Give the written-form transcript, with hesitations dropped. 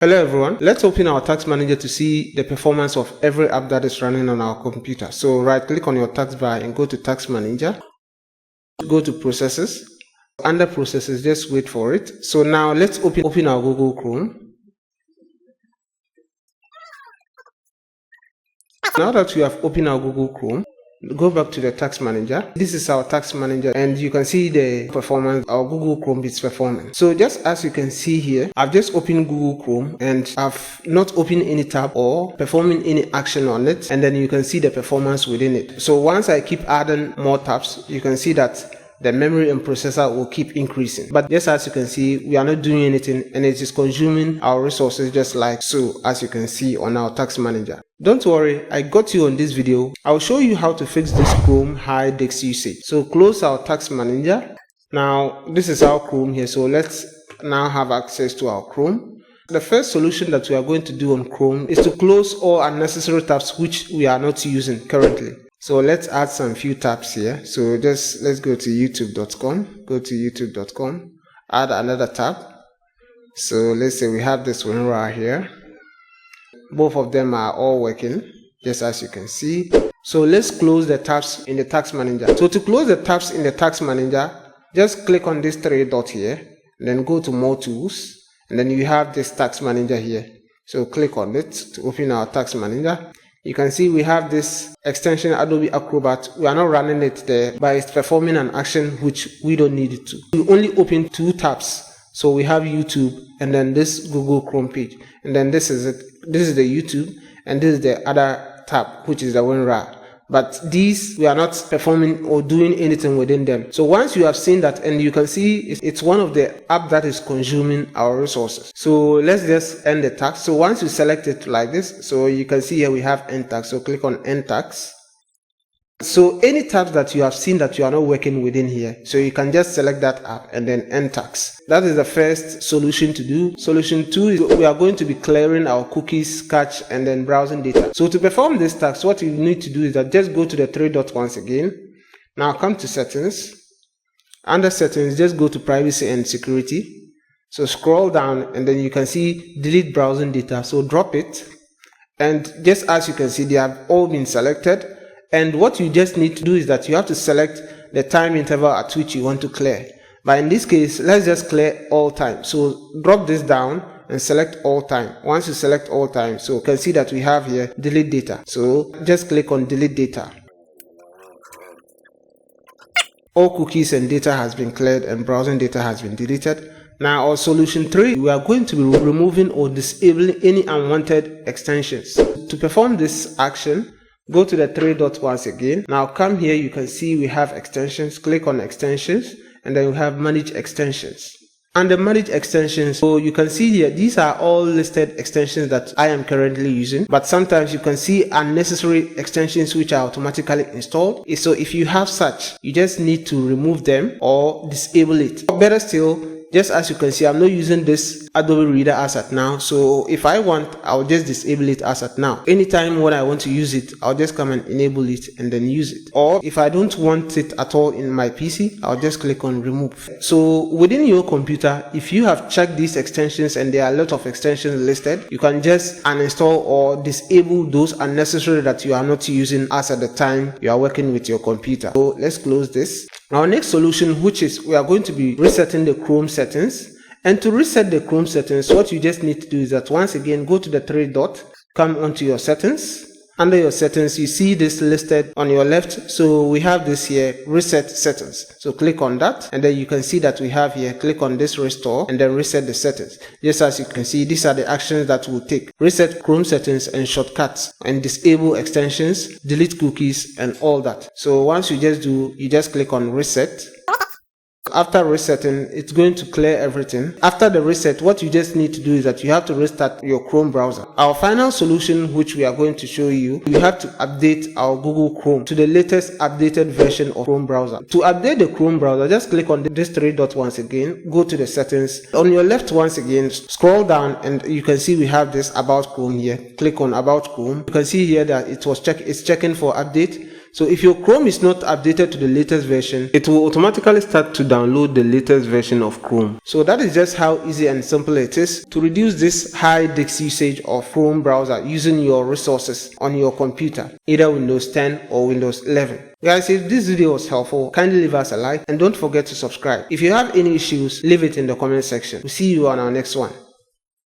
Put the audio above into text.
Hello everyone, let's open our task manager to see the performance of every app that is running on our computer. So right click on your task bar and go to task manager, go to processes. Under processes, just wait for it. So now let's open our Google Chrome. Now that we have opened our Google Chrome, go back to the task manager. This is our task manager and you can see the performance our Google Chrome is performing. So just as you can see here, I've just opened Google Chrome and I've not opened any tab or performing any action on it, and then you can see the performance within it. So once I keep adding more tabs, you can see that the memory and processor will keep increasing. But just as you can see, we are not doing anything and it is consuming our resources just like so, as you can see on our task manager. Don't worry, I got you on this video. I'll show you how to fix this Chrome high disk usage. So close our task manager. Now this is our Chrome here, so let's now have access to our Chrome. The first solution that we are going to do on Chrome is to close all unnecessary tabs which we are not using currently. So let's add some few tabs here. So let's go to youtube.com, add another tab. So let's say we have this one right here. Both of them are all working, just as you can see. So let's close the tabs in the task manager. So to close the tabs in the task manager, just click on this three dot here, and then go to more tools, and then you have this task manager here. So click on it to open our task manager. You can see we have this extension Adobe Acrobat. We are not running it there, but it's performing an action which we don't need it to. We only open two tabs. So we have YouTube and then this Google Chrome page. And then this is it. This is the YouTube and this is the other tab, which is the WinRAR. But these, we are not performing or doing anything within them. So once you have seen that, and you can see it's one of the app that is consuming our resources. So let's just end the task. So once you select it like this, so you can see here we have end task. So click on end task. So any tabs that you have seen that you are not working within here, so you can just select that app and then end task. That is the first solution to do. Solution 2 is we are going to be clearing our cookies, cache, and then browsing data. So to perform this task, what you need to do is that just go to the three dots once again. Now come to settings. Under settings, just go to privacy and security. So scroll down and then you can see delete browsing data. So drop it. And just as you can see, they have all been selected. And what you just need to do is that you have to select the time interval at which you want to clear. But in this case, let's just clear all time. So drop this down and select all time. Once you select all time, so you can see that we have here delete data. So just click on delete data. All cookies and data has been cleared and browsing data has been deleted. Now our solution 3, we are going to be removing or disabling any unwanted extensions. To perform this action, go to the three dots once again. Now come here, you can see we have extensions. Click on extensions and then we have manage extensions. Under manage extensions, so you can see here, these are all listed extensions that I am currently using, but sometimes you can see unnecessary extensions which are automatically installed. So if you have such, you just need to remove them or disable it. Or better still, just as you can see, I'm not using this Adobe Reader as at now. So if I want, I'll just disable it as at now. Anytime when I want to use it, I'll just come and enable it and then use it. Or if I don't want it at all in my PC, I'll just click on remove. So within your computer, if you have checked these extensions and there are a lot of extensions listed, you can just uninstall or disable those unnecessary that you are not using as at the time you are working with your computer. So let's close this. Our next solution, which is we are going to be resetting the Chrome settings. And to reset the Chrome settings, what you just need to do is that once again, go to the three dot, come onto your settings. Under your settings, you see this listed on your left. So we have this here, reset settings. So click on that and then you can see that we have here, click on this restore and then reset the settings. Just as you can see, these are the actions that we'll take. Reset Chrome settings and shortcuts and disable extensions, delete cookies and all that. So once you just click on reset. After resetting, it's going to clear everything. After the reset, what you just need to do is that you have to restart your Chrome browser. Our final solution, which we are going to show you, you have to update our Google Chrome to the latest updated version of Chrome browser. To update the Chrome browser, just click on this three dot once again, go to the settings. On your left once again, scroll down and you can see we have this about Chrome here. Click on about Chrome. You can see here that it's checking for update. So if your Chrome is not updated to the latest version, it will automatically start to download the latest version of Chrome. So that is just how easy and simple it is to reduce this high disk usage of Chrome browser using your resources on your computer, either Windows 10 or Windows 11. Guys, if this video was helpful, kindly leave us a like and don't forget to subscribe. If you have any issues, leave it in the comment section. We'll see you on our next one.